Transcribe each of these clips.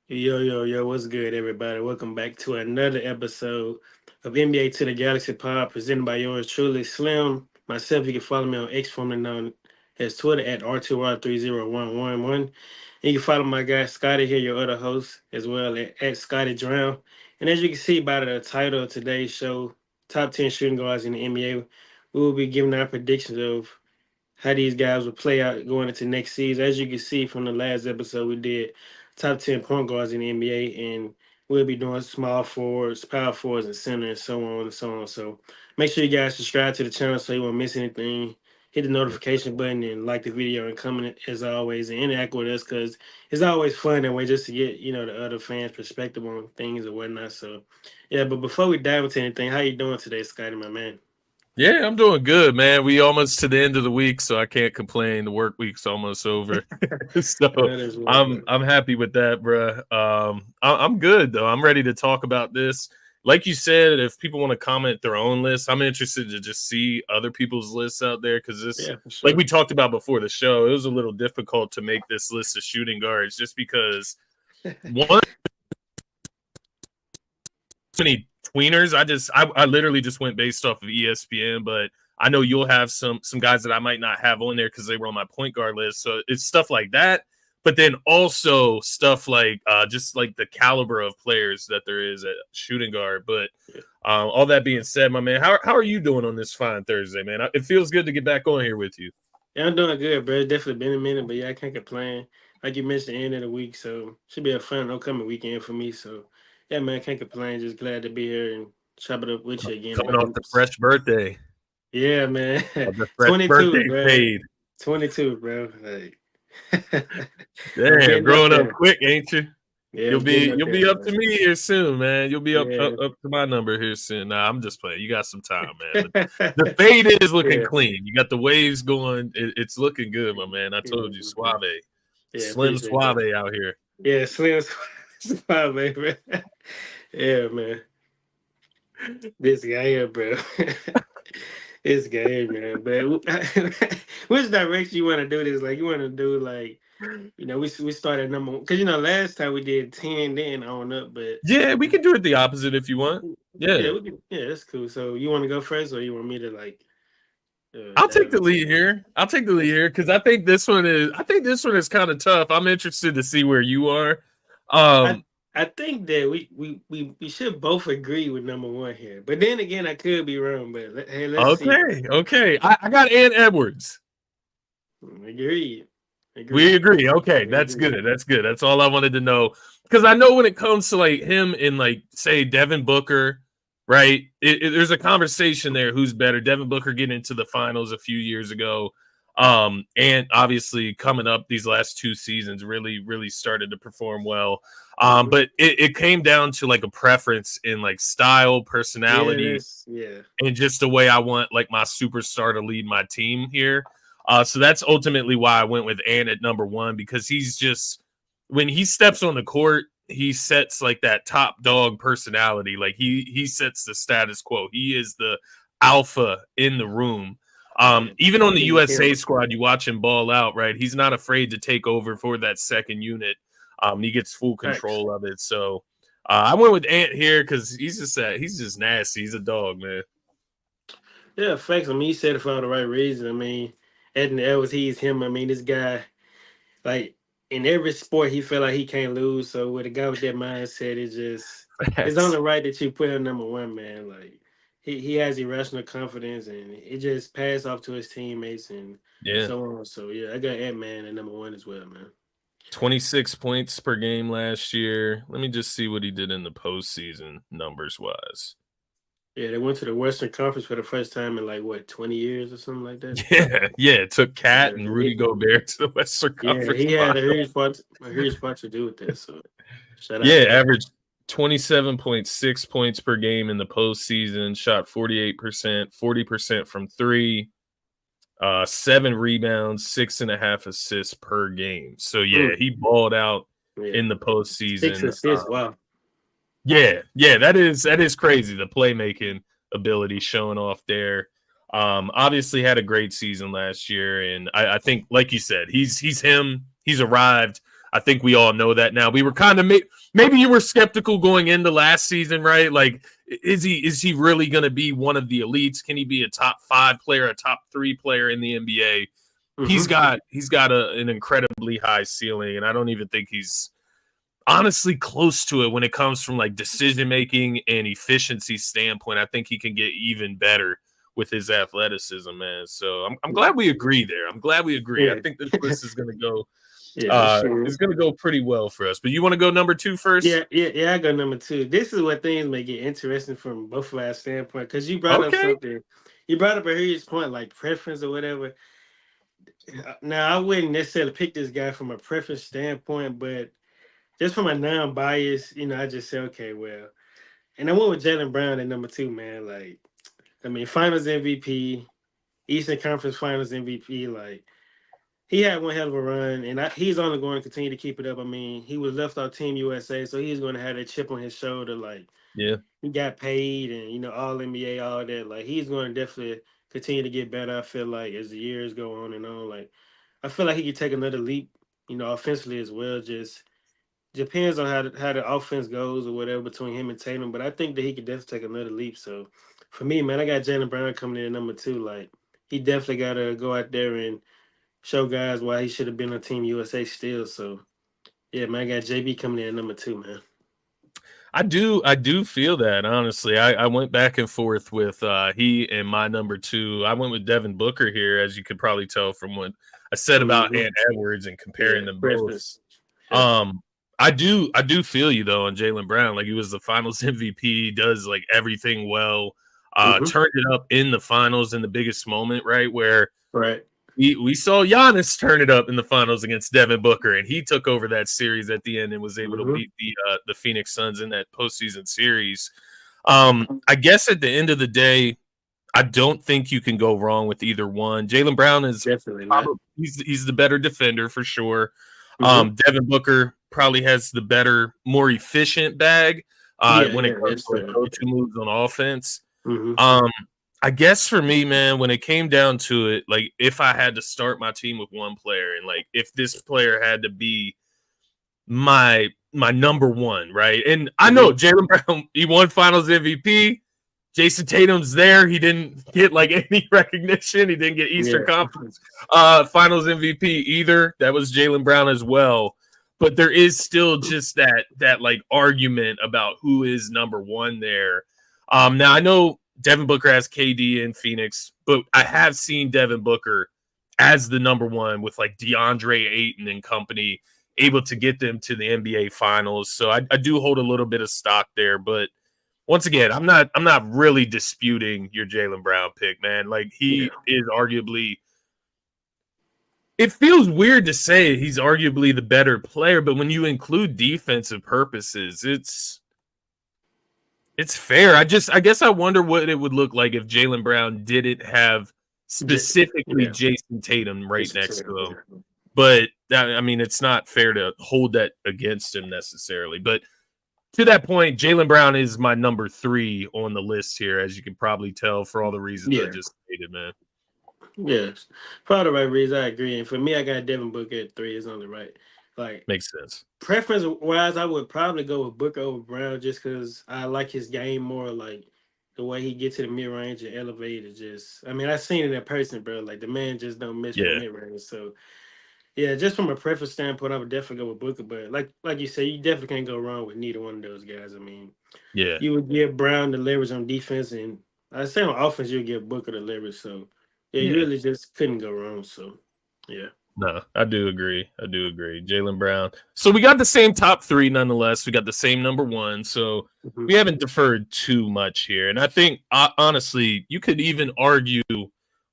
Yo, yo, yo, what's good, everybody? Welcome back to another episode of NBA to the Galaxy Pod presented by yours truly, Slim. Myself, you can follow me on X, formerly known as Twitter at R2R30111. And you can follow my guy Scotty here, your other host, as well at Scotty Drown. And as you can see by the title of today's show, Top 10 Shooting Guards in the NBA, we will be giving our predictions of how these guys will play out going into next season. As you can see from the last episode, we did top 10 point guards in the NBA, and we'll be doing small forwards, power forwards, and center, and so on and so on. So make sure you guys subscribe to the channel so you won't miss anything. Hit the notification button and like the video and comment as always and interact with us because it's always fun that way just to get the other fans' perspective on things and whatnot. So yeah, but before we dive into anything, how you doing today, Scotty, my man? Yeah, I'm doing good, man. We almost to the end of the week, so I can't complain. The work week's almost over, so That is well, I'm happy with that, bruh. I'm good though. I'm ready to talk about this. Like you said, if people want to comment their own list, I'm interested to just see other people's lists out there because this, yeah, for like sure. we talked about before the show, it was a little difficult to make this list of shooting guards just because one many tweeners. I literally just went based off of ESPN, but I know you'll have some guys that I might not have on there because they were on my point guard list. So it's stuff like that. But then also stuff like just like the caliber of players that there is at shooting guard. But all that being said, my man, how are you doing on this fine Thursday, man? It feels good to get back on here with you. Yeah, I'm doing good, bro. It's definitely been a minute, but yeah, I can't complain. Like you mentioned, the end of the week, so should be a fun upcoming weekend for me. So yeah, man, can't complain. Just glad to be here and chop it up with you again. Coming off the fresh birthday, Yeah, man. the fresh 22, birthday bro. fade. 22, bro. Like I'm Damn, getting up growing up there. quick, ain't you? Yeah, You'll I'm getting be up you'll there, be up to bro. me here soon, man. You'll be Yeah. up to my number here soon. Nah, I'm just playing. You got some time, man. The fade is looking Yeah. clean. You got the waves going. It's looking good, my man. I Yeah, told you, suave, yeah, slim appreciate suave that. out here. Yeah, Slim Spot, baby. Yeah, man. This guy here, bro. This guy here, man. But which direction you want to do this? Like, you want to do like, we started number one because last time we did 10, then on up. But Yeah, we can do it the opposite if you want. yeah, Yeah, we can. Yeah, that's cool. So you want to go first, or you want me to like I'll take dive the into lead it? here. I'll take the lead here because I think this one is kind of tough. I'm interested to see where you are. I Um, I think that we should both agree with number one here. But then again, I could be wrong. But hey, let's see. okay. I got Ant Edwards. Agreed. We Agreed. agree. Okay, We that's agree. good. That's good. That's all I wanted to know. Because I know when it comes to like him and like say Devin Booker, right? There's a conversation there. Who's better? Devin Booker getting into the finals a few years ago, and obviously coming up these last two seasons, really started to perform well. Hmm. But it came down to like a preference in like style, Yeah, personality, yeah. and just the way I want like my superstar to lead my team here. So that's ultimately why I went with Ant at number one because he's just when he steps on the court, he sets like that top dog personality. Like he sets the status quo. He is the alpha in the room. Yeah. Even on the He be USA him. squad, you watch him ball out, right? He's not afraid to take over for that second unit. He gets full Thanks. control of it. So I went with Ant here because he's just nasty. He's a dog, man. Yeah, facts. I mean, he said it for all the right reason. I mean, Anthony Edwards, he's him. I mean, this guy, like in every sport, he felt like he can't lose. So with a guy with that mindset, it's only Facts. right that you put him number one, man. Like he has irrational confidence, and it just passed off to his teammates and Yeah. so on. So yeah, I got Ant Man at number one as well, man. 26 points per game last year. Let me just see what he did in the postseason numbers wise. Yeah, they went to the Western Conference for the first time in like what 20 years or something like that. Yeah. It took Cat Yeah, and Rudy Gobert to the Western yeah, Conference he had Final. a huge part to do with that. So shout out Yeah, to him. averaged 27.6 points per game in the postseason, shot 48%, 40% from three, 7 rebounds, 6.5 assists per game. So yeah, Mm, he balled out yeah, in the six postseason. assists. Wow. Yeah, that is crazy. The playmaking ability showing off there. Obviously had a great season last year, and I think, like you said, he's him. He's arrived. I think we all know that now. We were kind of maybe you were skeptical going into last season, right? Like, is he really going to be one of the elites? Can he be a top 5 player, a top 3 player in the NBA? Hmm. He's got an incredibly high ceiling, and I don't even think he's honestly close to it when it comes from like decision making and efficiency standpoint. I think he can get even better with his athleticism, man. So I'm glad we agree there. I'm glad we agree. I Yeah, think this list is gonna go yeah, for is sure. gonna go pretty well for us. But you want to go number 2 first? Yeah. I go number two. This is what things make it interesting from both of our standpoint because you brought up Okay. something. You brought up a huge point like preference or whatever. Now I wouldn't necessarily pick this guy from a preference standpoint, but just from a non-bias, I just say okay, well, and I went with Jalen Brown at number two, man. Like, I mean, Finals MVP, Eastern Conference Finals MVP. Like, he had one hell of a run, and he's only going to continue to keep it up. I mean, he was left off Team USA, so he's going to have that chip on his shoulder. Like, Yeah. he got paid, and All NBA, all that. Like, he's going to definitely continue to get better. I feel like as the years go on and on, like, I feel like he could take another leap, offensively as well. Just depends on how the offense goes or whatever between him and Tatum. But I think that he could definitely take another leap. So for me, man, I got Jalen Brown coming in at number two. Like, he definitely got to go out there and show guys why he should have been on Team USA still. So yeah, man, I got JB coming in at number two, man. I do feel that, honestly. I went back and forth with he and my number 2. I went with Devin Booker here, as you could probably tell from what I said about Hmm. Ant Edwards and comparing Yeah, them both. preference. Yeah. Um, I do feel you though on Jalen Brown. Like, he was the Finals MVP, does like everything well. Hmm. Turned it up in the finals in the biggest moment, right? Where Right. we saw Giannis turn it up in the finals against Devin Booker, and he took over that series at the end and was able to Hmm. beat the Phoenix Suns in that postseason series. I guess at the end of the day, I don't think you can go wrong with either one. Jalen Brown is Definitely not. probably he's the better defender for sure. Hmm. Devin Booker probably has the better, more efficient bag Yeah, when it yeah, comes that's to like true. go-to moves on offense. Hmm. Um, I guess for me, man, when it came down to it, like if I had to start my team with one player, and like if this player had to be my number one, right? And I know Hmm. Jalen Brown, he won Finals MVP. Jason Tatum's there. He didn't get like any recognition. He didn't get Eastern Yeah. Conference Finals MVP either. That was Jalen Brown as well. But there is still just that like argument about who is number one there. Now I know Devin Booker has KD in Phoenix, but I have seen Devin Booker as the number one with like DeAndre Ayton and company able to get them to the NBA Finals. So I do hold a little bit of stock there, but once again, I'm not really disputing your Jalen Brown pick, man. Like, Yeah. he is arguably. It feels weird to say he's arguably the better player, but when you include defensive purposes, it's fair. I guess I wonder what it would look like if Jalen Brown didn't have specifically Yeah. Jason Tatum right It's next to him. true. But I mean, it's not fair to hold that against him necessarily. But to that point, Jalen Brown is my number 3 on the list here, as you can probably tell for all the reasons I Yeah. just stated, man. Yes. For all the right reasons, I agree. And for me, I got Devin Booker at three. Is on the right. Like, Makes sense. preference wise, I would probably go with Booker over Brown just because I like his game more. Like the way he gets to the mid range and elevate is just. I mean, I've seen it in person, bro. Like the man just don't miss from Yeah, mid range. So yeah, just from a preference standpoint, I would definitely go with Booker. But like you said, you definitely can't go wrong with neither one of those guys. I mean, yeah. you would give Brown the leverage on defense, and I say on offense, you would give Booker the leverage. So yeah, you Yeah. really just couldn't go wrong. So yeah. No, I do agree. I do agree. Jalen Brown. So we got the same top 3 nonetheless. We got the same number 1. So Mhm. we haven't deferred too much here. And I think, honestly, you could even argue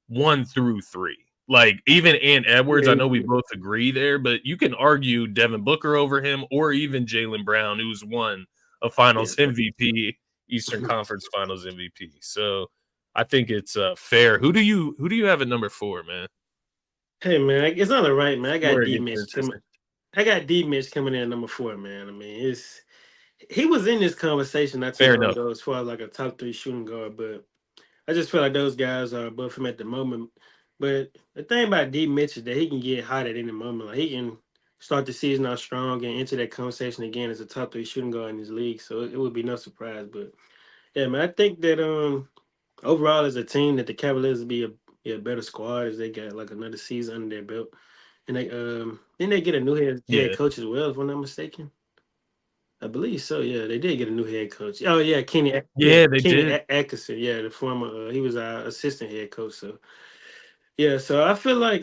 1 through 3. Like, even Ant Edwards, I know we Yeah. both agree there, but you can argue Devin Booker over him or even Jalen Brown, who's won a Yeah. Finals MVP, Eastern Conference Finals MVP. So I think it's fair. Who do you have at number 4, man? Hey man, it's not the right man. I got Where it D gets Mitch coming. interesting. I got D Mitch coming in at number four, man. I mean, he was in this conversation not too Fair long enough. ago as far as like a top three shooting guard, but I just feel like those guys are above him at the moment. But the thing about D Mitch is that he can get hot at any moment. Like he can start the season out strong and enter that conversation again as a top three shooting guard in this league. So it would be no surprise. But yeah, man, I think that overall as a team that the Cavaliers will be a better squad as they got like another season under their belt. And they then they get a new head Yeah. coach as well, if I'm not mistaken. I believe so. Yeah, they did get a new head coach. Oh yeah, Kenny. Yeah, Yeah, they Kenny did. Atkinson. Yeah, the former. He was our assistant head coach. So yeah, so I feel like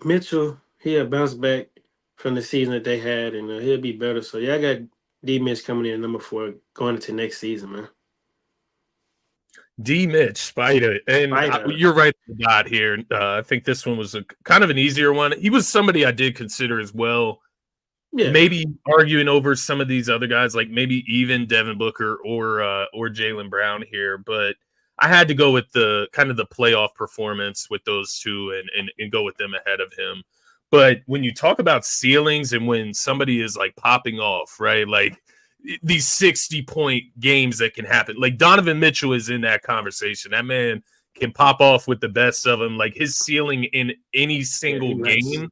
Mitchell he'll bounce back from the season that they had, and he'll be better. So yeah, I got D Mitch coming in at number 4 going into next season, man. D. Mitch, Spider, and Fighter. you're right on the dot here. I think this one was a kind of an easier one. He was somebody I did consider as well. Yeah. Maybe arguing over some of these other guys, like maybe even Devin Booker or Jaylen Brown here, but I had to go with the kind of the playoff performance with those two and go with them ahead of him. But when you talk about ceilings and when somebody is like popping off, right? Like these 60-point games that can happen. Like Donovan Mitchell is in that conversation. That man can pop off with the best of them. Like his ceiling in any Yeah, he single nice. game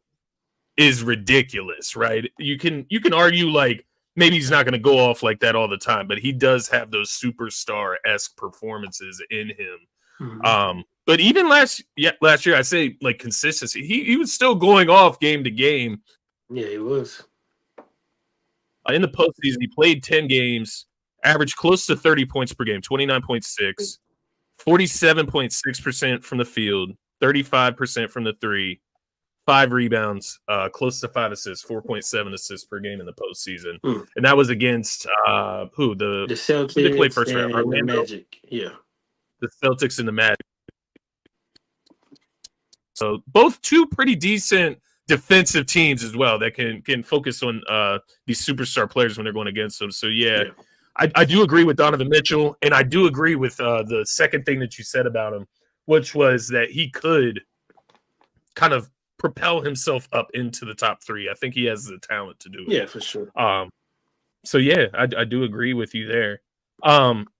is ridiculous, right? You can argue like maybe he's not going to go off like that all the time, but he does have those superstar-esque performances in him. Mm-hmm. But even last year, I say like consistency. He was still going off game to game. Yeah, he was. In the postseason, he played 10 games, averaged close to 30 points per game, 29.6, 47.6% from the field, 35% from the three, 5 rebounds, close to 5 assists, 4.7 assists per game in the postseason. And that was against who? The Who they play Celtics first round? and the Orlando? Magic. Yeah. The Celtics and the Magic. So both two pretty decent defensive teams as well that can focus on these superstar players when they're going against them. So yeah. I do agree with Donovan Mitchell, and I do agree with the second thing that you said about him, which was that he could kind of propel himself up into the top 3. I think he has the talent to do it. Yeah, for sure. So yeah, I do agree with you there.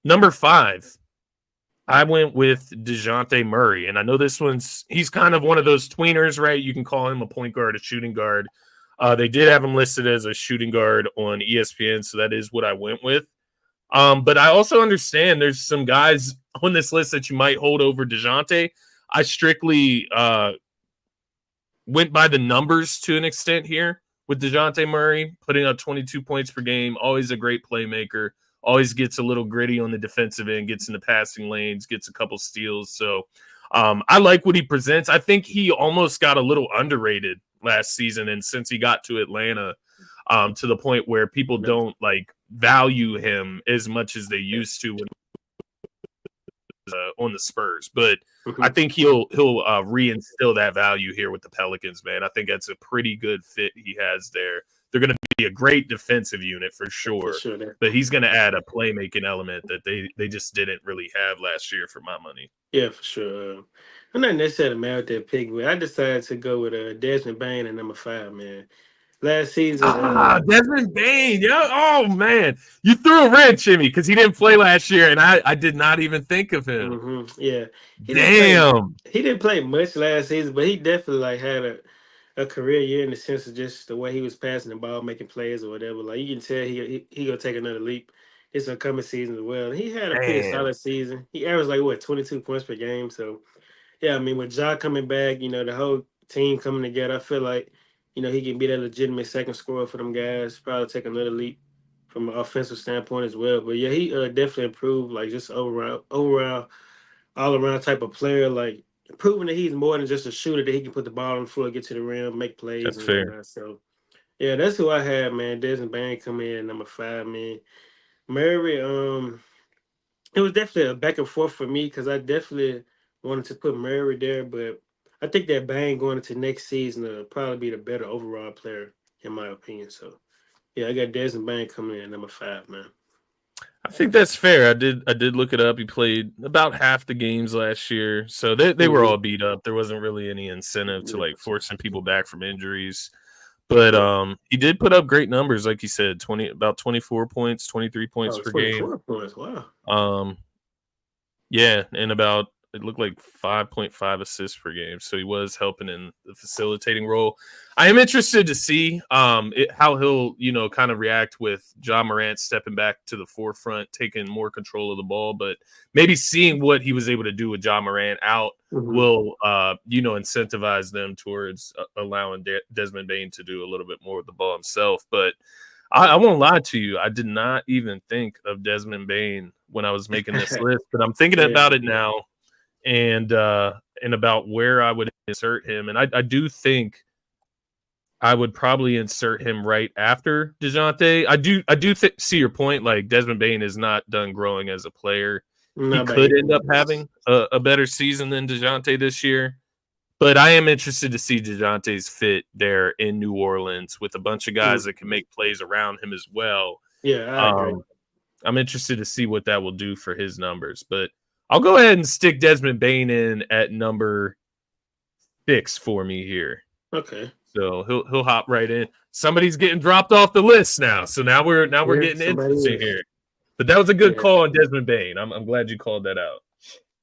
Number 5, I went with DeJounte Murray, and I know he's kind of one of those tweeners, right? You can call him a point guard, a shooting guard. They did have him listed as a shooting guard on ESPN, so that is what I went with. But I also understand there's some guys on this list that you might hold over DeJounte. I strictly went by the numbers to an extent here with DeJounte Murray, putting up 22 points per game, always a great playmaker, always gets a little gritty on the defensive end, gets in the passing lanes, gets a couple steals. So I like what he presents. I think he almost got a little underrated last season, and since he got to Atlanta, to the point where people don't like value him as much as they used to when on the Spurs. But I think he'll reinstill that value here with the Pelicans, man. I think that's a pretty good fit he has there. They're going to be a great defensive unit for sure, but he's going to add a playmaking element that they just didn't really have last year for my money. Yeah, for sure. I'm not necessarily mad with that pick, but I decided to go with Desmond Bane at number 5, man. Last season, Desmond Bane, yeah. Oh man, you threw a wrench in me because he didn't play last year, and I did not even think of him. Mm-hmm. Yeah, he didn't play much last season, but he definitely like had a career year in the sense of just the way he was passing the ball, making plays or whatever. Like you can tell he gonna take another leap this upcoming season as well. He had a pretty solid season. He averaged like 22 points per game. So yeah, I mean with Ja coming back, the whole team coming together, I feel like he can be that legitimate second scorer for them guys. Probably take another leap from an offensive standpoint as well. But yeah, he definitely improved, like just overall, all around type of player. Like proving that he's more than just a shooter, that he can put the ball on the floor, get to the rim, make plays. That's and fair. Whatnot. So yeah, that's who I had, man. Desmond Bane come in number 5, man. Murray, it was definitely a back and forth for me because I definitely wanted to put Murray there, but I think that Bane going into next season will probably be the better overall player, in my opinion. So, yeah, I got Desmond Bane coming in at number 5, man. I think that's fair. I did look it up. He played about half the games last year, so they were all beat up. There wasn't really any incentive to like forcing people back from injuries. But he did put up great numbers, like you said, about 24 points, 23 points per game. 24 points, wow. Yeah, and about it looked like 5.5 assists per game. So he was helping in the facilitating role. I am interested to see how he'll, kind of react with Ja Morant stepping back to the forefront, taking more control of the ball. But maybe seeing what he was able to do with Ja Morant out will, incentivize them towards allowing Desmond Bane to do a little bit more with the ball himself. But I won't lie to you. I did not even think of Desmond Bane when I was making this list, but I'm thinking about it now and about where I would insert him. And I do think I would probably insert him right after DeJounte. I do see your point. Like, Desmond Bane is not done growing as a player. He could end up having a better season than DeJounte this year. But I am interested to see DeJounte's fit there in New Orleans with a bunch of guys that can make plays around him as well. Yeah, I agree. I'm interested to see what that will do for his numbers. But I'll go ahead and stick Desmond Bane in at number 6 for me here. Okay. So he'll hop right in. Somebody's getting dropped off the list now. So now we're getting interesting here. But that was a good call on Desmond Bane. I'm glad you called that out.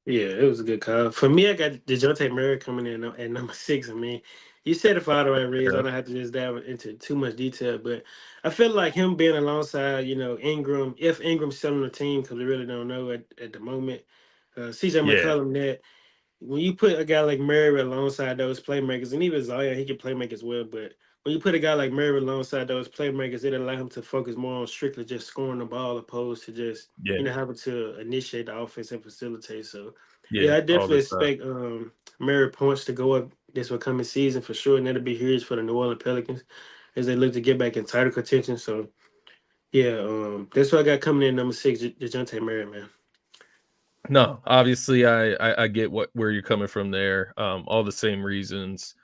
Yeah, it was a good call. For me, I got DeJounte Murray coming in at number 6. I mean, you said it for all the right reasons. I don't have to just dive into too much detail, but I feel like him being alongside, Ingram, if Ingram's still on the team, because we really don't know at the moment. CJ McCollum, that when you put a guy like Murray alongside those playmakers, and even Zion, he can play make as well, but when you put a guy like Murray alongside those playmakers, it allow him to focus more on strictly just scoring the ball opposed to just having to initiate the offense and facilitate. So I definitely expect Murray points to go up this upcoming season for sure, and that'll be huge for the New Orleans Pelicans as they look to get back in title contention. So that's what I got coming in number 6, DeJounte Murray, man. No, obviously I get where you're coming from there. All the same reasons.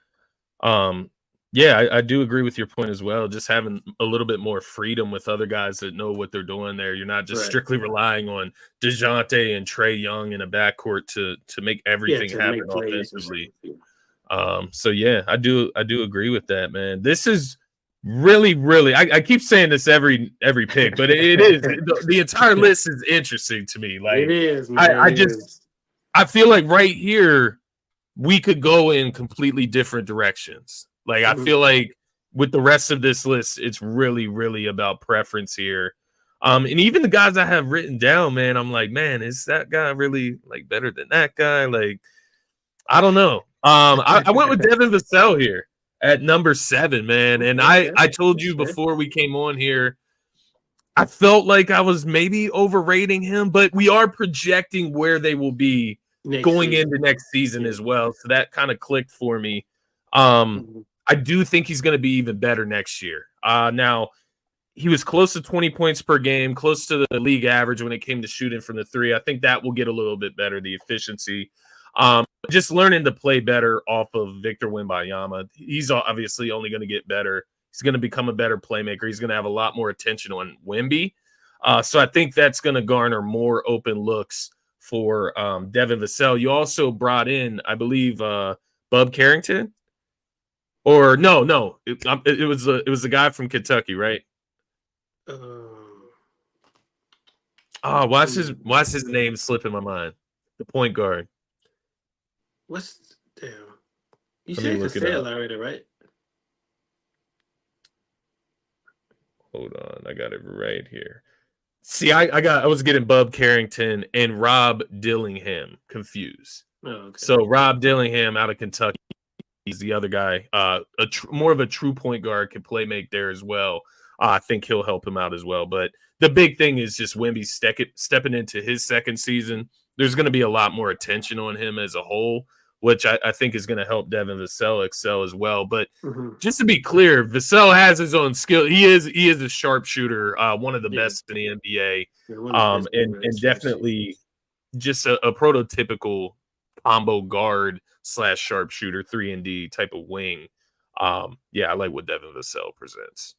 I do agree with your point as well. Just having a little bit more freedom with other guys that know what they're doing there. You're not just strictly relying on DeJounte and Trae Young in a backcourt to make everything happen offensively. I do agree with that, man. This is really, I keep saying this every pick, but it is the entire list is interesting to me. Like, it is, man. I feel like right here we could go in completely different directions. Like, I feel like with the rest of this list, it's really about preference here. And even the guys I have written down, man, I'm like, man, is that guy really like better than that guy? Like, I don't know. I went with Devin Vassell here at number 7, man. And I told you before we came on here, I felt like I was maybe overrating him, but we are projecting where they will be going into next season as well. So that kind of clicked for me. I do think he's going to be even better next year. Now, he was close to 20 points per game, close to the league average when it came to shooting from the 3. I think that will get a little bit better, the efficiency. Just learning to play better off of Victor Wembanyama. He's obviously only going to get better. He's going to become a better playmaker. He's going to have a lot more attention on Wemby. So I think that's going to garner more open looks for Devin Vassell. You also brought in, I believe, Bub Carrington. Or no, it was the guy from Kentucky, right? Why's his name slipping my mind? The point guard. Damn? You said Vassell already, right? Hold on, I got it right here. See, I was getting Bub Carrington and Rob Dillingham confused. Oh, okay. So Rob Dillingham out of Kentucky. He's the other guy, more of a true point guard, can play make there as well. I think he'll help him out as well. But the big thing is just Wemby stepping into his second season. There's going to be a lot more attention on him as a whole, which I think is going to help Devin Vassell excel as well. But just to be clear, Vassell has his own skill. He is a sharpshooter, one of the best in the NBA, and definitely just a prototypical combo guard / sharpshooter, 3-and-D type of wing. I like what Devin Vassell presents.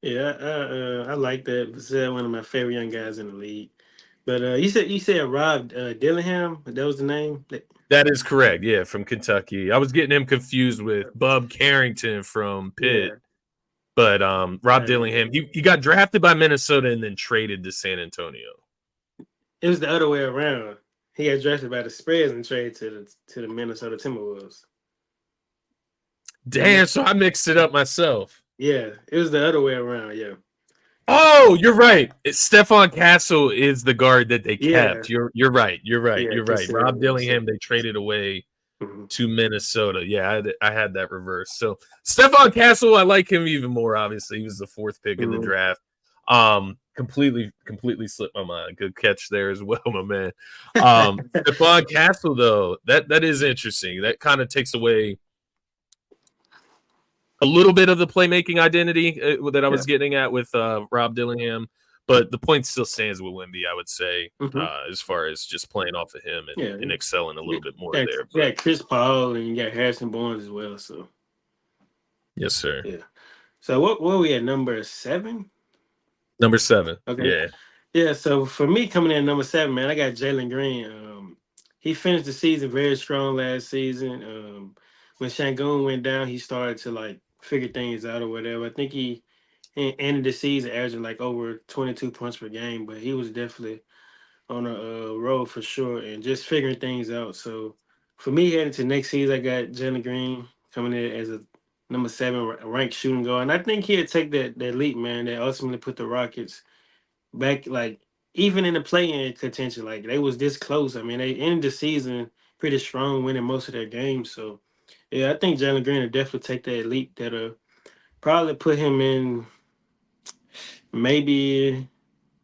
Yeah, I like that. Vassell, one of my favorite young guys in the league. But you said Rob Dillingham. That was the name. That is correct. Yeah, from Kentucky. I was getting him confused with Bub Carrington from Pitt. Yeah. But Rob Dillingham, he got drafted by Minnesota and then traded to San Antonio. It was the other way around. He got drafted by the Spreads and traded to the Minnesota Timberwolves. And Damn, so I mixed it up myself. yeah, it was the other way around. Yeah, Oh, you're right. Stephon Castle is the guard that they yeah, kept. You're right. You're right. yeah. You're right. Rob So, Dillingham they traded away mhm. to Minnesota. Yeah, I had that reverse. So Stephon Castle, I like him even more. Obviously, he was the fourth pick in the Mhm. draft. Completely slipped my mind. Good catch there as well, my man. Stephon Castle, though, that is interesting. That kind of takes away a little bit of the playmaking identity that I Yeah. was getting at with Rob Dillingham, but the point still stands with Wemby, I would say, Hmm. as far as just playing off of him Yeah. and excelling a You little bit more got, there. you But got Chris Paul and you got Harrison Barnes as well. So yes, sir. yeah. So what we at number 7? Number 7. Okay. Yeah. Yeah. So for me coming in at number 7, man, I got Jalen Green. He finished the season very strong last season. When Shangoon went down, he started to like figure things out or whatever. I think he ended the season averaging like over 22 points per game, but he was definitely on a road for sure and just figuring things out. So for me heading to next season, I got Jalen Green coming in as a number 7 ranked shooting guard, and I think he'll take that leap, man. That ultimately put the Rockets back, like even in the play-in contention. Like they was this close. I mean, they ended the season pretty strong, winning most of their games. So yeah, I think Jalen Green will definitely take that leap. That'll probably put him in maybe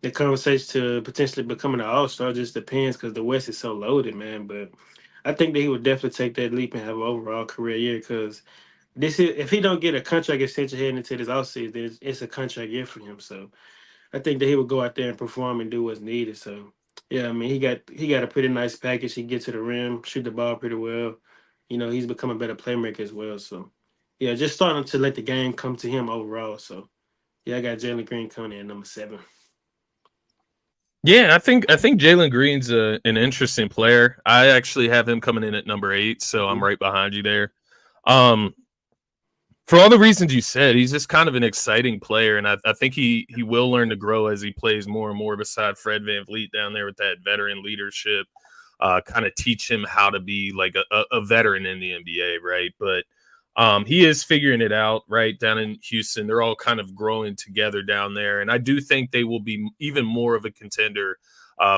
the conversation to potentially becoming an all star. Just depends because the West is so loaded, man. But I think that he would definitely take that leap and have an overall career year because this is if he don't get a contract extension heading into this offseason, then it's a contract year for him. So I think that he would go out there and perform and do what's needed. So yeah, I mean he got a pretty nice package. He get to the rim, shoot the ball pretty well. You know, he's become a better playmaker as well. So yeah, just starting to let the game come to him overall. So yeah, I got Jalen Green coming in at number 7. Yeah, I think Jalen Green's an interesting player. I actually have him coming in at number 8, so I'm Mhm. right behind you there. Um, for all the reasons you said, he's just kind of an exciting player, and I think he will learn to grow as he plays more and more beside Fred VanVleet down there with that veteran leadership. Kind of teach him how to be like a veteran in the NBA, right? But he is figuring it out, right? Down in Houston, they're all kind of growing together down there, and I do think they will be even more of a contender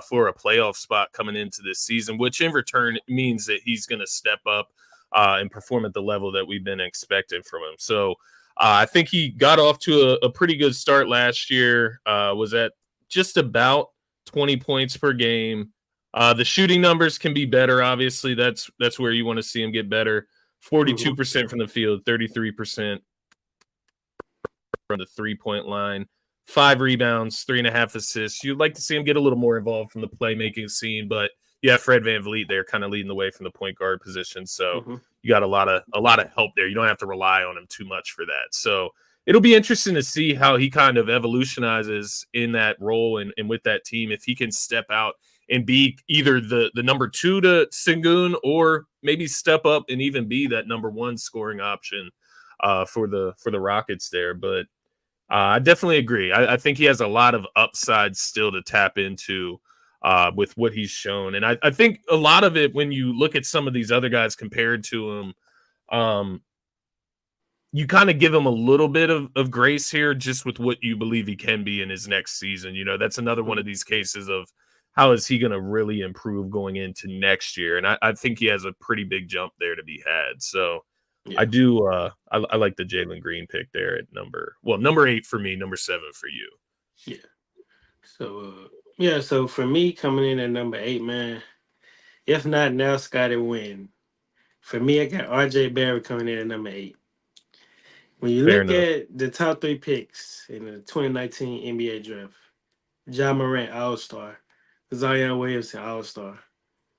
for a playoff spot coming into this season, which in return means that he's going to step up and perform at the level that we've been expecting from him. So I think he got off to a pretty good start last year. Was at just about 20 points per game. The shooting numbers can be better. Obviously, that's where you want to see him get better. Mhm. 42% from the field, 33% from the 3-point line, 5 rebounds, 3.5 assists. You'd like to see him get a little more involved from the playmaking scene, but yeah, Fred VanVleet there kind of leading the way from the point guard position. So Mhm. you got a lot of help there. You don't have to rely on him too much for that. So it'll be interesting to see how he kind of evolutionizes in that role and with that team if he can step out and be either the number 2 to Sengun or maybe step up and even be that number 1 scoring option for the Rockets there. But I definitely agree. I think he has a lot of upside still to tap into with what he's shown. And I think a lot of it, when you look at some of these other guys compared to him, um, you kind of give him a little bit of grace here just with what you believe he can be in his next season. You know, that's another one of these cases of how is he going to really improve going into next year. And I think he has a pretty big jump there to be had. So I Yeah. do. I like the Jalen Green pick there at number 8 for me, number 7 for you. Yeah. So yeah, so for me coming in at number 8, man, if not now, Scotty win. For me, I got RJ Barrett coming in at number 8. When you Fair look enough. at the top 3 picks in the 2019 NBA draft, John Morant All Star, Zion Williamson All Star.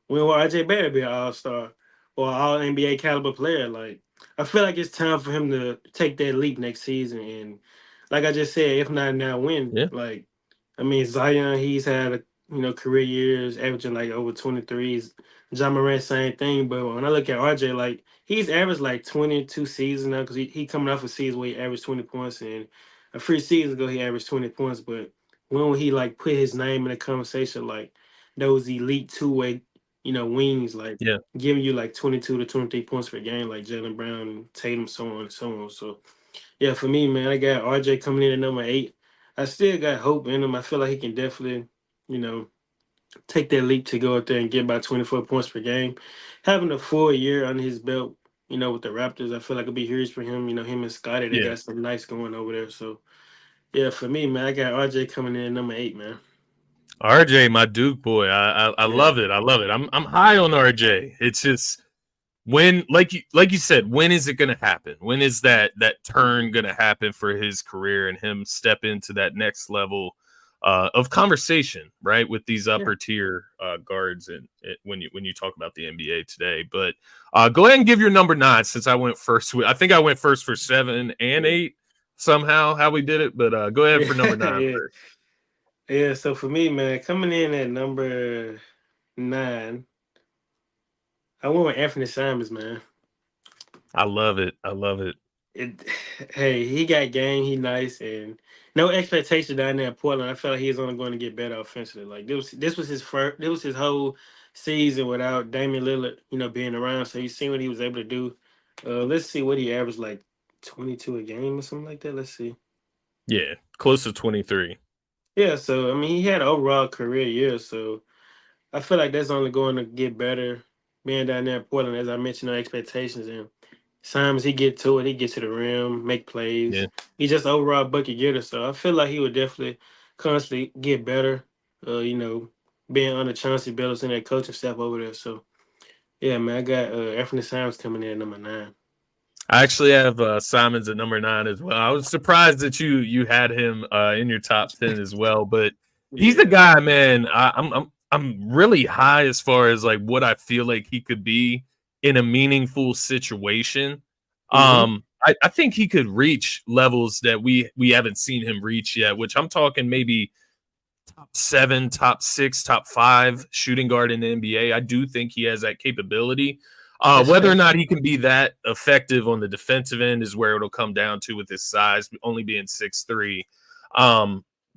When will RJ Barrett be an All Star or All NBA caliber player? Like I feel like it's time for him to take that leap next season. And like I just said, if not now, when? Yeah. Like I mean, Zion, he's had career years, averaging like over 23s. John Morant, same thing. But when I look at RJ, like he's averaged like 22 seasons now because he coming off a season where he averaged 20 points, and a few seasons ago he averaged 20 points. But when will he like put his name in the conversation like those elite 2-way wings, like Yeah. giving you like 22 to 23 points per game, like Jalen Brown, Tatum, so on and so on. So yeah, for me, man, I got RJ coming in at number 8. I still got hope in him. I feel like he can definitely, you know, take that leap to go out there and get about 24 points per game. Having a full year under his belt, with the Raptors, I feel like it'll be huge for him. Him and Scotty, they Yeah. got some nice going over there. So yeah, for me, man, I got RJ coming in at number 8, man. RJ, my Duke boy. I Yeah. love it. I love it. I'm high on RJ. It's just when, like you said, when is it going to happen? When is that turn going to happen for his career and him step into that next level of conversation, right, with these Yeah. upper tier guards and when you talk about the NBA today? But go ahead and give your number 9 since I went first. I think I went first for 7 and 8 somehow how we did it. But go ahead for number 9 Yeah. first. Yeah. So for me, man, coming in at number 9, I went with Anthony Simons, man. I love it. I love it. It, hey, he got game. He nice and no expectation down there in Portland. I felt like he was only going to get better offensively. Like this was his first. This was his whole season without Damian Lillard, being around. So you seen what he was able to do. Let's see what he averaged, like 22 a game or something like that. Let's see. Yeah, close to 23. Yeah, so I mean, he had an overall career year. So I feel like that's only going to get better. Being down there in Portland, as I mentioned, no expectations and Simons, he get to it. He get to the rim, make Yeah. plays. He just overall bucket getter. So I feel like he would definitely constantly get better. Being under Chauncey Billups and that coaching staff over there. So yeah, man, I got Anthony Simons coming in at number 9. I actually have Simons at number 9 as well. I was surprised that you had him in your top 10 as well, but he's the Yeah. guy, man. I'm really high as far as like what I feel like he could be in a meaningful situation. Mm-hmm. I think he could reach levels that we haven't seen him reach yet, which I'm talking maybe top 7, top 6, top 5 shooting guard in the NBA. I do think he has that capability. That's Whether or fair. not he can be that effective on the defensive end is where it'll come down to with his size, only being 6'3".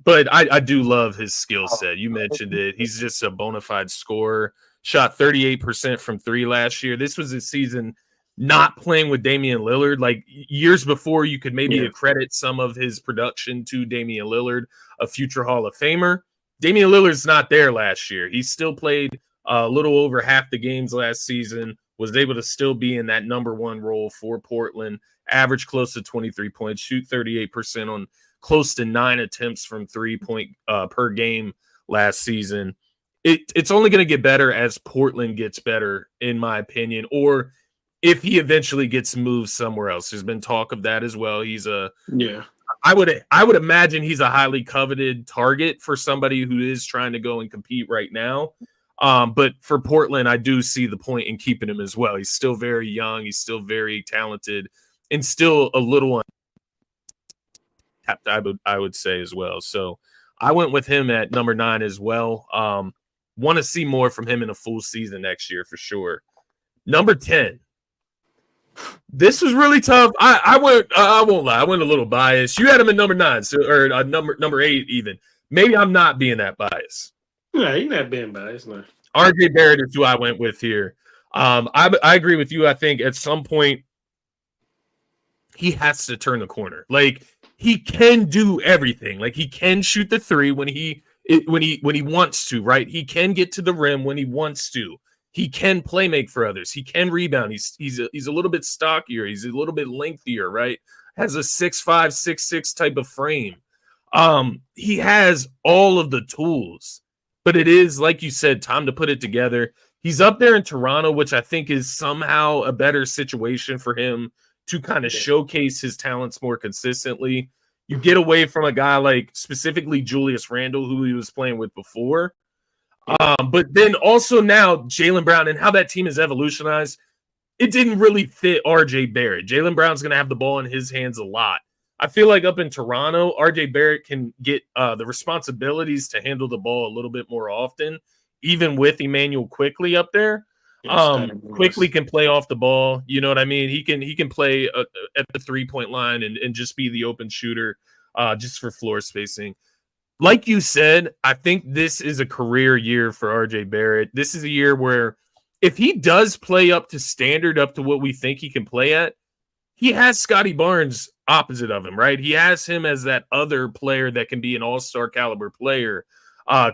But I do love his skill set. You mentioned it. He's just a bona fide scorer. Shot 38% from 3 last year. This was his season not playing with Damian Lillard. Like years before, you could maybe Yeah. accredit some of his production to Damian Lillard, a future Hall of Famer. Damian Lillard's not there last year. He still played a little over half the games last season, was able to still be in that number 1 role for Portland, average close to 23 points, shoot 38% on close to 9 attempts from 3-point per game last season. It's only going to get better as Portland gets better, in my opinion, or if he eventually gets moved somewhere else. There's been talk of that as well. Yeah. I would imagine he's a highly coveted target for somebody who is trying to go and compete right now. But for Portland, I do see the point in keeping him as well. He's still very young. He's still very talented and still a little untapped, I would say as well. So I went with him at number 9 as well. Want to see more from him in a full season next year for sure. Number 10. This was really tough. I won't lie. I went a little biased. You had him at number 9, so or number 8 even. Maybe I'm not being that biased. No, you're not being biased, man. RJ Barrett is who I went with here. I agree with you. I think at some point he has to turn the corner. Like he can do everything. Like he can shoot the 3 when he wants to, right? He can get to the rim when he wants to. He can play make for others. He can rebound. He's a little bit stockier. He's a little bit lengthier, right? Has a 6'5", 6'6" type of frame. He has all of the tools, but it is, like you said, time to put it together. He's up there in Toronto, which I think is somehow a better situation for him to kind of showcase his talents more consistently. You get away from a guy like specifically Julius Randle, who he was playing with before. But then also now Jaylen Brown and how that team is evolutionized, it didn't really fit RJ Barrett. Jaylen Brown's going to have the ball in his hands a lot. I feel like up in Toronto, RJ Barrett can get the responsibilities to handle the ball a little bit more often, even with Emmanuel Quickly up there. Quickly can play off the ball. You know what I mean? He can play at the 3-point line and just be the open shooter just for floor spacing. like you said, I think this is a career year for RJ Barrett. This is a year where if he does play up to standard, up to what we think he can play at, he has Scotty Barnes opposite of him, right? He has him as that other player that can be an all-star caliber player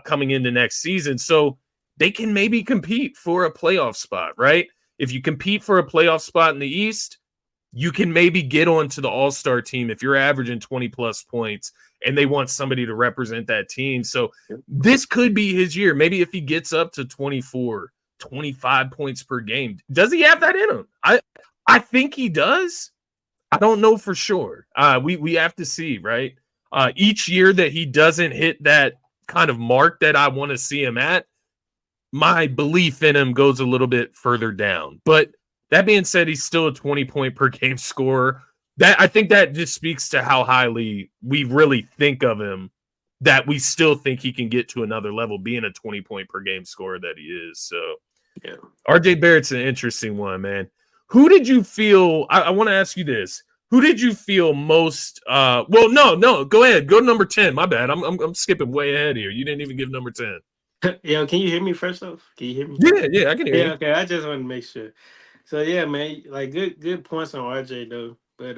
coming into next season. So they can maybe compete for a playoff spot, right? If you compete for a playoff spot in the East, you can maybe get onto the all-star team if you're averaging 20 plus points and they want somebody to represent that team. So this could be his year. Maybe if he gets up to 24, 25 points per game. Does he have that in him? I think he does. I don't know for sure. We have to see, right? Each year that he doesn't hit that kind of mark that I want to see him at, my belief in him goes a little bit further down. But that being said, he's still a 20-point per game scorer. That I think that just speaks to how highly we really think of him, that we still think he can get to another level being a 20-point per game scorer that he is. So Yeah. RJ Barrett's an interesting one, man. Who did you feel? I want to ask you this. Who did you feel most? Well, no. Go ahead. Go to number 10. My bad. I'm skipping way ahead here. You didn't even give number 10. Yo, can you hear me first off? Can you hear me? Yeah, I can hear Yeah, you. okay. I just want to make sure. So yeah, man, like good points on RJ though. But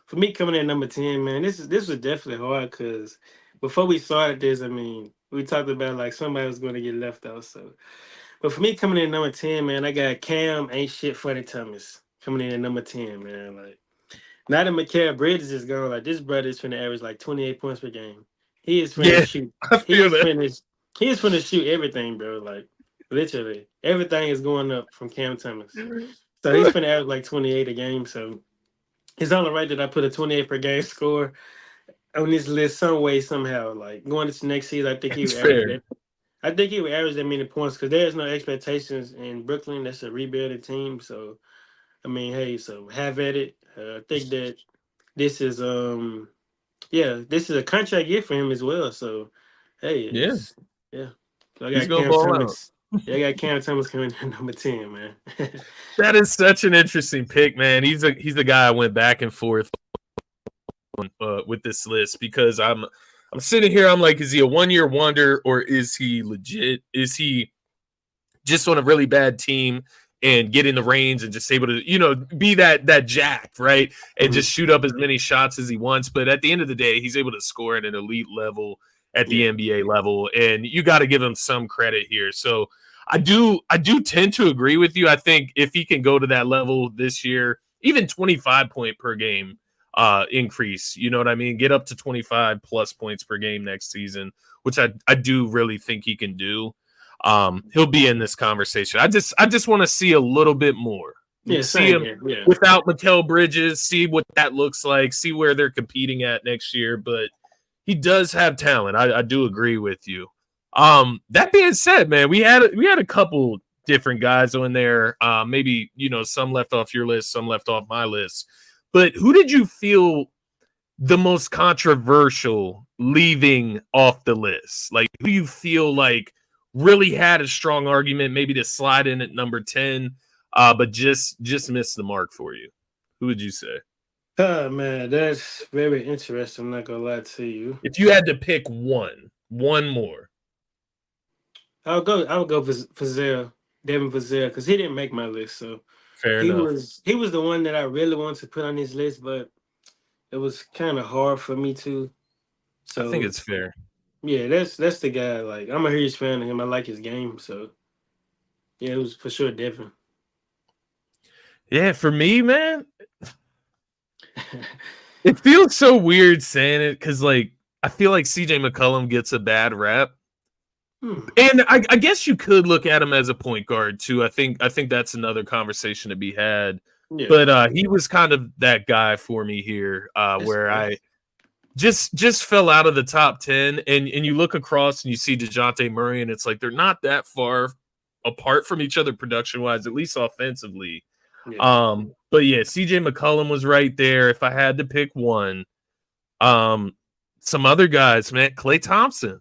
for me coming in number 10, man, this was definitely hard because before we started this, I mean, we talked about like somebody was going to get left out. So, but for me coming in number 10, man, I got Cam ain't shit Freddie Thomas coming in at number 10, man. Like now that Mikal Bridges is gone, like this brother is finna average like 28 points per game. He is finna Yeah, shoot. I He feel is that. finna. He is finna shoot everything, bro. Like literally everything is going up from Cam Thomas. So he's finna average like 28 a game. So it's only right that I put a 28 per game score on this list some way somehow. Like going into next season, I think he It's would average fair. that. I think he would average that many points because there's no expectations in Brooklyn. That's a rebuilding team. So I mean, hey, so have at it. I think that this is yeah, this is a contract year for him as well. So hey, Yeah, it's yeah. So I he's got gonna Cam ball out. Thomas. Yeah, I got Cam Thomas coming in number 10, man. That is such an interesting pick, man. He's the guy I went back and forth on, with this list because I'm sitting here. I'm like, is he a 1 year wonder or is he legit? Is he just on a really bad team and get in the range and just able to, be that jack, right? And Mhm. just shoot up as many shots as he wants. But at the end of the day, he's able to score at an elite level at the Yeah. NBA level. And you got to give him some credit here. So I do tend to agree with you. I think if he can go to that level this year, even 25-point per game increase, you know what I mean? Get up to 25 plus points per game next season, which I do really think he can do. He'll be in this conversation. I just want to see a little bit more. Yeah, See same him here. Yeah. without Mikal Bridges, see what that looks like, see where they're competing at next year. But he does have talent. I do agree with you. That being said, man, we had a couple different guys on there. Maybe some left off your list, some left off my list. But who did you feel the most controversial leaving off the list? Like, who do you feel like really had a strong argument, maybe to slide in at number 10, but just missed the mark for you? Who would you say? Oh man, that's very interesting. I'm not gonna lie to you. If you had to pick one more. I would go for Zell, Devin Vassell, because he didn't make my list. So Fair enough. he was the one that I really wanted to put on this list, but it was kind of hard for me to. I think So it's fair. yeah, that's the guy. Like I'm a huge fan of him. I like his game. So yeah, it was for sure Devin. Yeah, for me, man, it feels so weird saying it because, like, I feel like CJ McCollum gets a bad rap. Hmm. And I guess you could look at him as a point guard too. I think that's another conversation to be had. Yeah, But he was kind of that guy for me here, that's where fair. I just fell out of the top 10. And you look across and you see DeJounte Murray, and it's like they're not that far apart from each other production wise, at least offensively. Yeah, But yeah, CJ McCollum was right there. If I had to pick one, um, some other guys, man, Klay Thompson.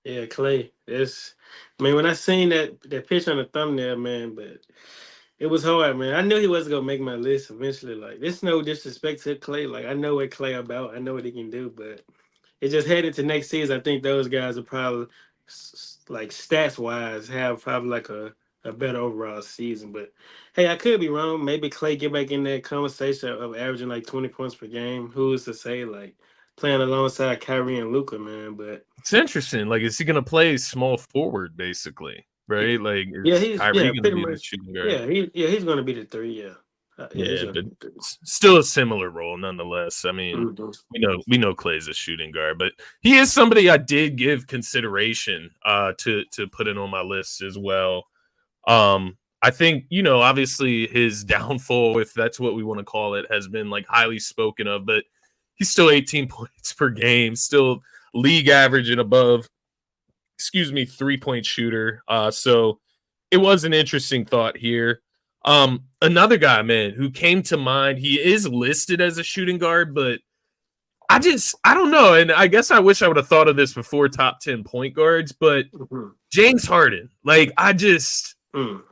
yeah, Clay. It's. I mean, when I seen that picture on the thumbnail, man, but it was hard, man. I knew he wasn't gonna make my list eventually. Like, there's no disrespect to Clay. Like, I know what Clay about. I know what he can do, but It just headed to next season. I think those guys will probably, like stats wise, have probably like a better overall season. But hey, I could be wrong. Maybe Clay get back in that conversation of averaging like 20 points per game. Who's to say? Like playing alongside Kyrie and Luca, man. But It's interesting. Like, is he going to play small forward, basically? yeah, Right? Like, yeah, is he's Kyrie going to pretty be the much. shooting guard? He's going to be the three. Yeah, yeah, he's Yeah, going to but be the 3. still a similar role, nonetheless. I mean, Mhm. we know Clay's a shooting guard, but he is somebody I did give consideration to put in on my list as well. I think, obviously his downfall, if that's what we want to call it, has been like highly spoken of, but he's still 18 points per game, still league average and above, 3-point shooter. So it was an interesting thought here. Another guy, man, who came to mind, he is listed as a shooting guard, but I don't know. And I guess I wish I would have thought of this before top 10 point guards, but Mhm. James Harden, like, Mm.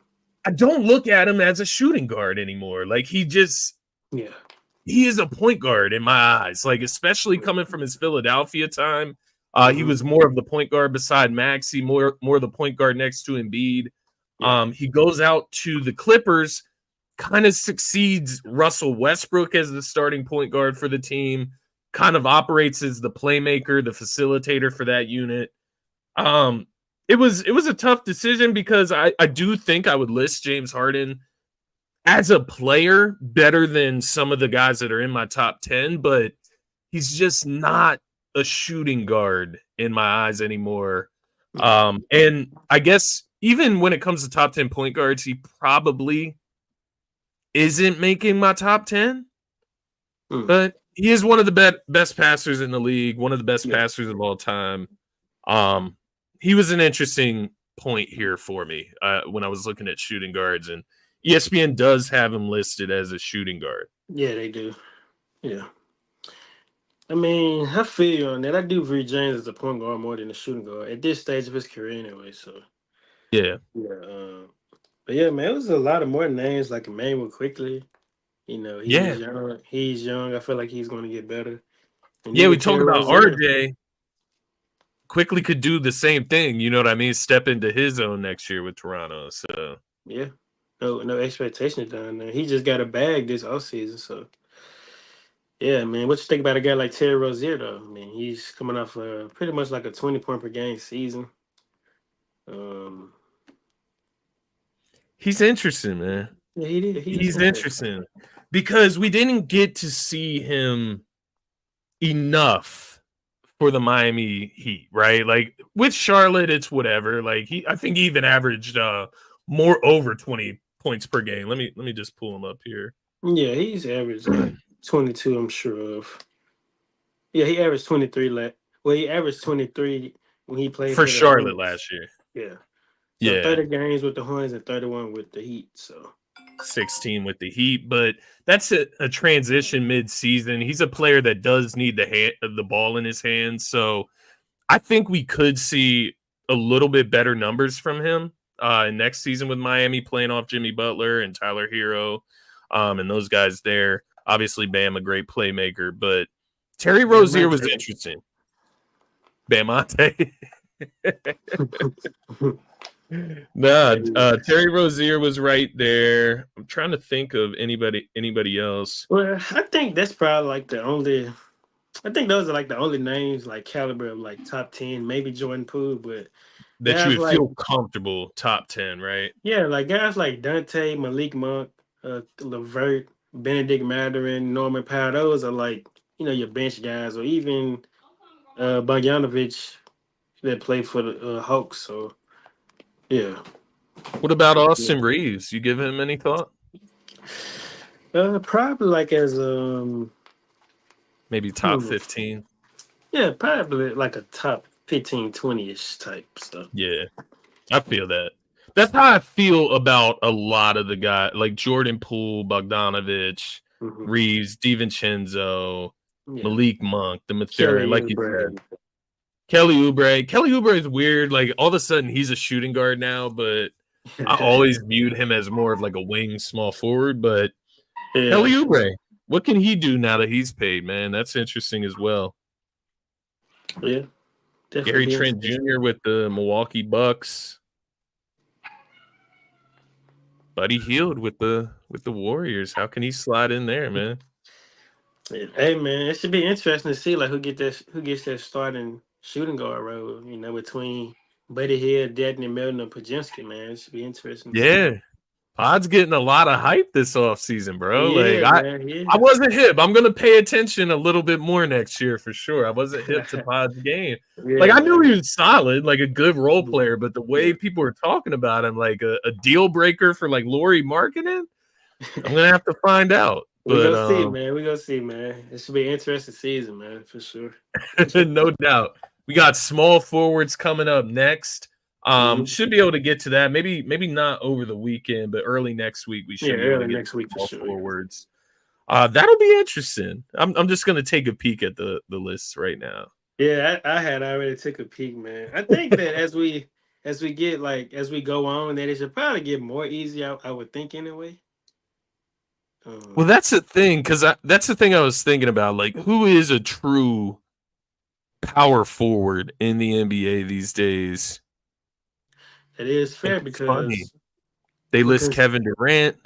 I don't look at him as a shooting guard anymore. Like, Yeah. he is a point guard in my eyes, like, especially coming Mm-hmm. from his Philadelphia time. He Mm-hmm. was more of the point guard beside Maxey, more of the point guard next to Embiid. Yeah. He goes out to the Clippers, kind of succeeds Russell Westbrook as the starting point guard for the team, kind of operates as the playmaker, the facilitator for that unit. It was a tough decision because I do think I would list James Harden as a player better than some of the guys that are in my top 10, but he's just not a shooting guard in my eyes anymore. And I guess even when it comes to top 10 point guards, he probably isn't making my top 10, Mm. but he is one of the best passers in the league, one of the best Yeah. passers of all time. He was an interesting point here for me when I was looking at shooting guards, and ESPN does have him listed as a shooting guard. Yeah, they do. Yeah. I mean, I feel you on that. I do view James as a point guard more than a shooting guard at this stage of his career, anyway. So Yeah. yeah. But yeah, man, it was a lot of more names like Emmanuel quickly. He's Yeah. young. He's young. I feel like he's going to get better. And Yeah, we even talk Terry about Rozier. RJ quickly could do the same thing. You know what I mean? Step into his own next year with Toronto. So Yeah. No expectations down there. He just got a bag this offseason. So yeah, man. What you think about a guy like Terry Rozier though? I mean, he's coming off pretty much like a 20 point per game season. Um, he's interesting, man. yeah, he did. He is He's interesting. interesting because we didn't get to see him enough for the Miami Heat, right? Like with Charlotte, it's whatever. Like I think he even averaged more over 20 points per game. Let me just pull him up here. Yeah, he's averaged like 22. I'm sure of. Yeah, he averaged 23. Well, he averaged 23 when he played For for the Charlotte Hornets. last year. Yeah. So Yeah. 30 games with the Hornets and 31 with the Heat. So 16 with the Heat, but that's a transition mid-season. He's a player that does need the ball in his hands, so I think we could see a little bit better numbers from him next season with Miami playing off Jimmy Butler and Tyler Hero, and those guys there. Obviously, Bam, a great playmaker, but Terry Rozier was interesting. Bamante. Nah, Terry Rozier was right there. I'm trying to think of anybody else. Well, I think that's probably like the only. I think those are like the only names like caliber of like top 10, maybe Jordan Poole, but That you guys would like feel comfortable top 10, right? like guys like Dante, Malik Monk, Levert, Benedict Mathurin, Norman Powell. Those are like your bench guys, or even Bogdanovich that played for the Hawks. So yeah, What about yeah. Austin Reeves? You give him any thought? Probably like as Maybe top hmm, 15? yeah, probably like a top 15, 20-ish type stuff. Yeah, I feel that. That's how I feel about a lot of the guys, like Jordan Poole, Bogdanovich, Hmm. Reeves, DiVincenzo, Yeah, Malik Monk, the Mathurin, Kelly like you Oubre. said. Kelly Oubre. Kelly Oubre is weird. Like all of a sudden he's a shooting guard now, but I always viewed him as more of like a wing small forward. But Kelly Yeah. Oubre, what can he do now that he's paid, man? That's interesting as well. Yeah, definitely Gary be Trent interesting. Jr. with the Milwaukee Bucks. Buddy Hield with the Warriors. How can he slide in there, man? Hey man, it should be interesting to see like who gets that starting shooting guard role. You know, between Buddy Hield, Dedney Milton, and Pajinski. Man, it should be interesting to see. Yeah. Pod's getting a lot of hype this offseason, bro. Like Yeah, man. I Yeah. wasn't hip. I'm gonna pay attention a little bit more next year for sure. I wasn't hip to Pod's game. Like Yeah, I knew man. he was solid, like a good role player, but the way Yeah. people are talking about him, like a deal breaker for like Laurie marketing, I'm gonna have to find out. We But gonna see, man. We gonna see, man. It should be an interesting season, man, for sure. no doubt. We got small forwards coming up next. Mhm. Should be able to get to that. Maybe not over the weekend, but early next week we Yeah, should be able to early get next week for small sure. Yeah. forwards. That'll be interesting. I'm just gonna take a peek at the lists right now. Yeah, I had already took a peek, man. I think that as we get like as we go on, that it should probably get more easy. I would think anyway. Well, Um, that's the thing, because that's the thing I was thinking about. Like, who is a true power forward in the NBA these days? it is And fair it's funny. because They list because Kevin Durant,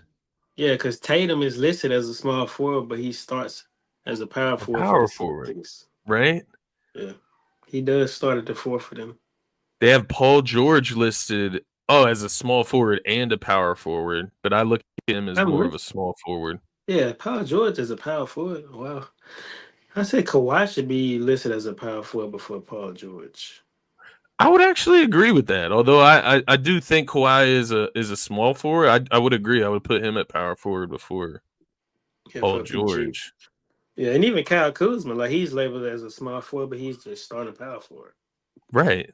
yeah, because Tatum is listed as a small forward, but he starts as a power a forward for the power forward, Celtics. right? Yeah, he does start at the four for them. They have Paul George listed, as a small forward and a power forward, but I look at him as more I'm of a small forward. Yeah, Paul George is a power forward. Wow. I say Kawhi should be listed as a power forward before Paul George. I would actually agree with that. Although I do think Kawhi is a small forward. I would agree. I would put him at power forward before Yeah, Paul for PG. George. Yeah, and even Kyle Kuzma, like he's labeled as a small forward, but he's just starting power forward. Right.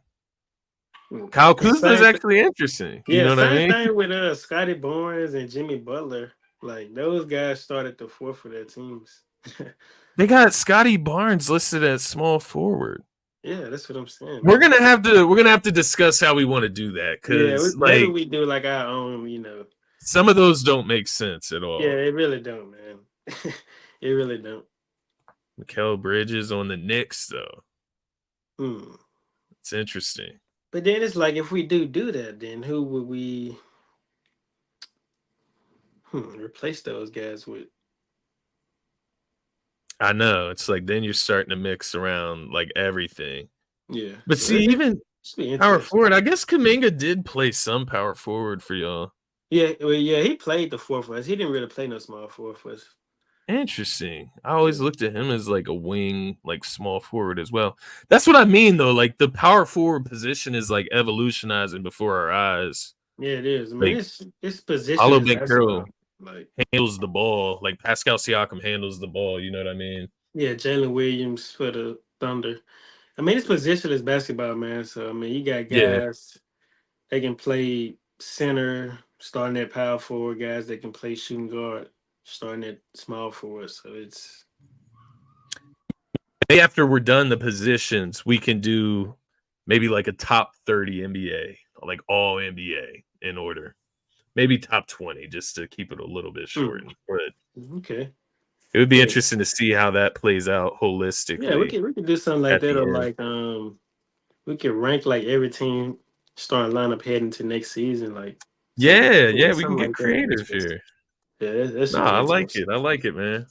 Mm. Kyle And Kuzma is actually interesting. You yeah, know what I same mean? thing with Scotty Barnes and Jimmy Butler. Like those guys started the fourth for their teams. They got Scotty Barnes listed as small forward. Yeah, that's what I'm saying, We're man. gonna have to discuss how we want to do that, Yeah, because maybe like we do like our own, some of those don't make sense at Yeah, all. it really don't, man. It really don't. Mikal Bridges on the Knicks, though. Hmm. It's interesting. But then it's like if we do that, then who would we replace those guys with? I know. It's like then you're starting to mix around like everything. Yeah, But so see, even should be power interesting. forward, I guess Kaminga did play some power forward for y'all. Yeah, well, yeah, he played the fourth for us. He didn't really play no small four for us. Interesting. I Yeah, always looked at him as like a wing, like small forward as well. That's what I mean, though. Like the power forward position is like evolutionizing before our eyes. yeah, it is. I mean, Like it's position Paolo is basketball. Banchero Like, handles the ball, like Pascal Siakam handles the ball. You know what I mean? yeah, Jalen Williams for the Thunder. I mean, it's position is basketball, man. So I mean, you got Yeah. guys they can play center, starting at power forward. Guys that can play shooting guard, starting at small forward. So it's Maybe after we're done the positions, we can do maybe like a top 30 NBA, like all NBA in order. Maybe top 20, just to keep it a little bit hmm, shortened. But okay. it would be Yeah, interesting to see how that plays out yeah, we holistically could do something like at that, the or end. like we could rank like every team starting lineup heading to next season, like Yeah, we can something get like that. creative here. Yeah, that No, should be I like interesting. it. I like it, man.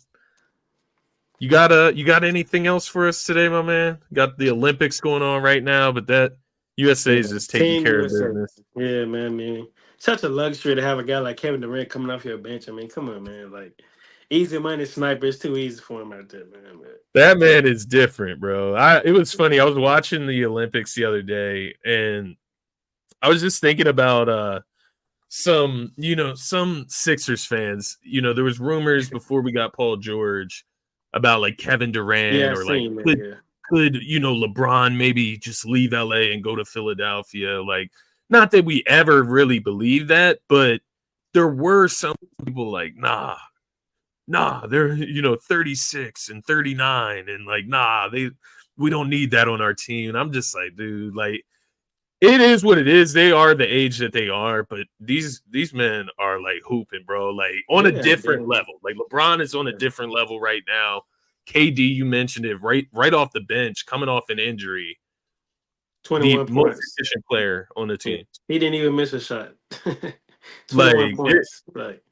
You got anything else for us today, my man? Got the Olympics going on right now, but that USA Yeah, is just taking Team care of USA. business. Yeah, man, such a luxury to have a guy like Kevin Durant coming off your bench. I mean, come on, man. Like easy money sniper. It's too easy for him out there, man. That man is different, bro. It was funny. I was watching the Olympics the other day, and I was just thinking about some Sixers fans. There was rumors before we got Paul George about like Kevin Yeah, Durant, I or like seen that. Yeah, could LeBron maybe just leave LA and go to Philadelphia? Like, not that we ever really believed that, but there were some people like, nah, they're 36 and 39, and like, we don't need that on our team. And I'm just like, dude, like, it is what it is. They are the age that they are, but these men are like hooping, bro. Like on a yeah, different damn. level. Like LeBron is on a Yeah. different level right now. KD, you mentioned it right off the bench, coming off an injury, the 21 most points. efficient player on the Yeah. team. He didn't even miss a shot. Like 21 points. Like,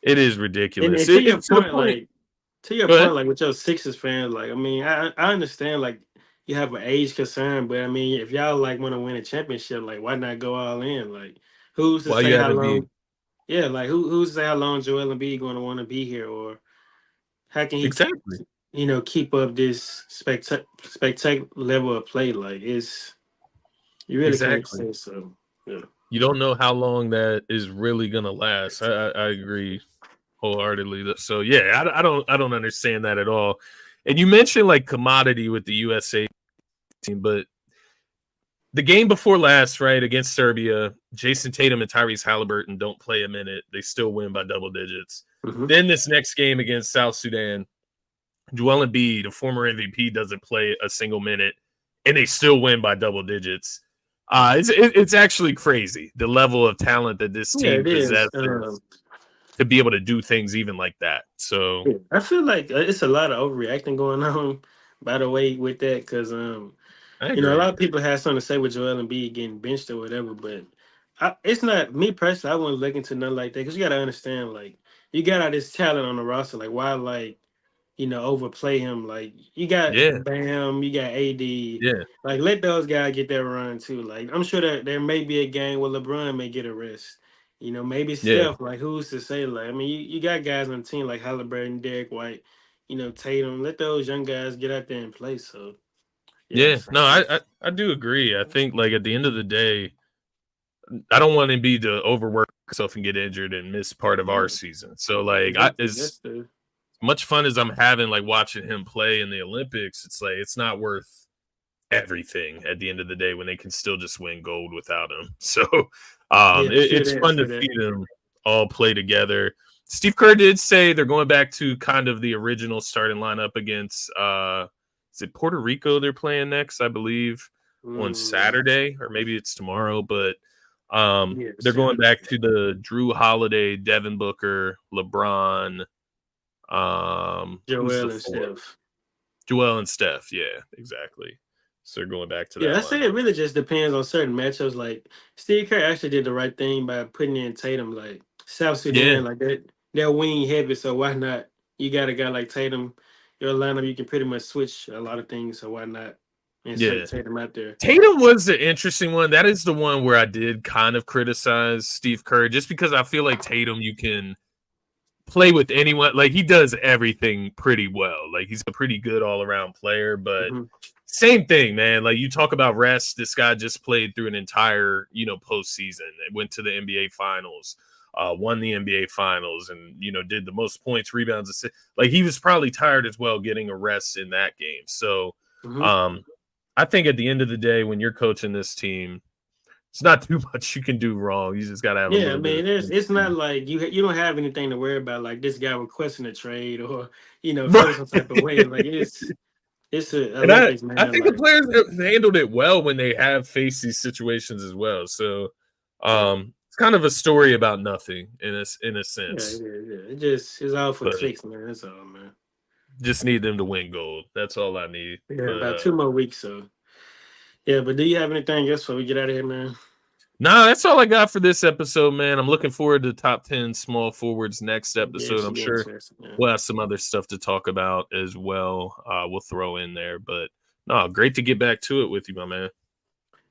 it is and ridiculous. to your It's to the point, point. like to your Go ahead. point, like with your Sixers fans, like I mean, I understand like you have an age concern, but I mean, if y'all like want to win a championship, like why not go all in? Like, who's to While say you how haven't be long? Yeah, like who's to say how long Joel Embiid going to want to be here, or how can he, exactly, keep up this spectacular level of play? Like, it's you really can't exactly. say so. Yeah. You don't know how long that is really gonna last. I agree wholeheartedly. So yeah, I don't understand that at all. And you mentioned like commodity with the USA team, but the game before last, right, against Serbia, Jason Tatum and Tyrese Halliburton don't play a minute. They still win by double digits. Hmm. Then this next game against South Sudan, Joel Embiid, a former MVP, doesn't play a single minute, and they still win by double digits. It's actually crazy the level of talent that this Yeah, team it is. possesses to be able to do things even like that. So Yeah, I feel like it's a lot of overreacting going on. By the way, with that, because I a agree. lot of people have something to say with Joel Embiid getting benched or whatever, but it's not me personally. I wouldn't look into nothing like that because you got to understand, like, you got all this talent on the roster, like, why, like, overplay him? Like, you got Yeah, Bam, you got AD, yeah, like, let those guys get their run too. Like, I'm sure that there may be a game where LeBron may get a rest. Maybe yeah, Steph. Like, who's to say? Like, I mean, you got guys on the team like Halliburton, Derek White, Tatum. Let those young guys get out there and play. So, yeah. yes. No, I do agree. I think like at the end of the day, I don't want Embiid to overwork himself and get injured and miss part of our No, season. So like, exactly. as That's the much fun as I'm having like watching him play in the Olympics, it's like it's not worth everything at the end of the day when they can still just win gold without him. So yeah. True it's that. fun to True that. see them all play together. Steve Kerr did say they're going back to kind of the original starting lineup against is it Puerto Rico they're playing next, I believe, on Mm, Saturday, or maybe it's tomorrow, but yeah. they're going Saturday. back to the Drew Holiday, Devin Booker, LeBron, who's the Joel and fourth? Steph. Joel and Steph, yeah, exactly. So they're going back to Yeah, that I say lineup. it really just depends on certain matchups. Like Steve Kerr actually did the right thing by putting in Tatum. Like South Yeah, Sudan, like that, they're wing heavy. So why not? You got a guy like Tatum, your lineup. You can pretty much switch a lot of things. So why not insert yeah. Tatum out there? Tatum was the interesting one. That is the one where I did kind of criticize Steve Kerr just because I feel like Tatum, you can play with anyone. Like he does everything pretty well. Like he's a pretty good all around player, but Hmm. same thing, man. Like you talk about rest. This guy just played through an entire, postseason. It went to the NBA finals, won the NBA finals, and did the most points, rebounds, like he was probably tired as well, getting a rest in that game. So, Hmm. um, I think at the end of the day, when you're coaching this team, it's not too much you can do wrong. You just got to have a Yeah, I little bit of mean, it's not like you don't have anything to worry about. Like this guy requesting a trade or feeling right. some type of way. Like it's a And Olympics, I man. think the Like players have handled it well when they have faced these situations as well. So yeah. it's kind of a story about nothing in a Yeah, sense. yeah, yeah. It's all for But clicks, man. That's all, man. just need them to win gold. That's all I need. Yeah, But about 2 more weeks. So yeah, but do you have anything else before we get out of here, man? nah, that's all I got for this episode, man. I'm looking forward to top 10 small forwards next Yeah, it episode. should I'm be sure interesting. Yeah. we'll have some other stuff to talk about as well. We'll throw in there. But no, great to get back to it with you, my man.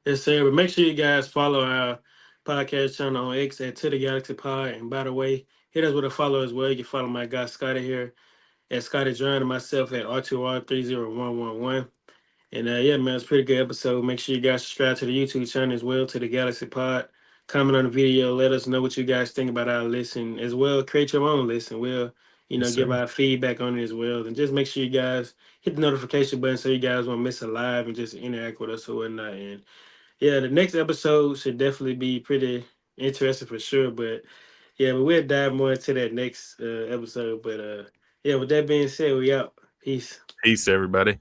Yes, sir. But make sure you guys follow our podcast channel on X at To The Galaxy Pod. And by the way, hit us with a follow as well. You can follow my guy Scotty here at Scotty John and myself at R2R30111. And yeah, man, it's a pretty good episode. Make sure you guys subscribe to the YouTube channel as well, to the Galaxy Pod. Comment on the video. Let us know what you guys think about our list, as well create your own list, and we'll Yes, give sir. our feedback on it as well. And just make sure you guys hit the notification button so you guys won't miss a live and just interact with us or whatnot. And yeah, the next episode should definitely be pretty interesting for sure. But yeah, but we'll dive more into that next episode. But yeah, with that being said, we out. Peace. Peace, everybody.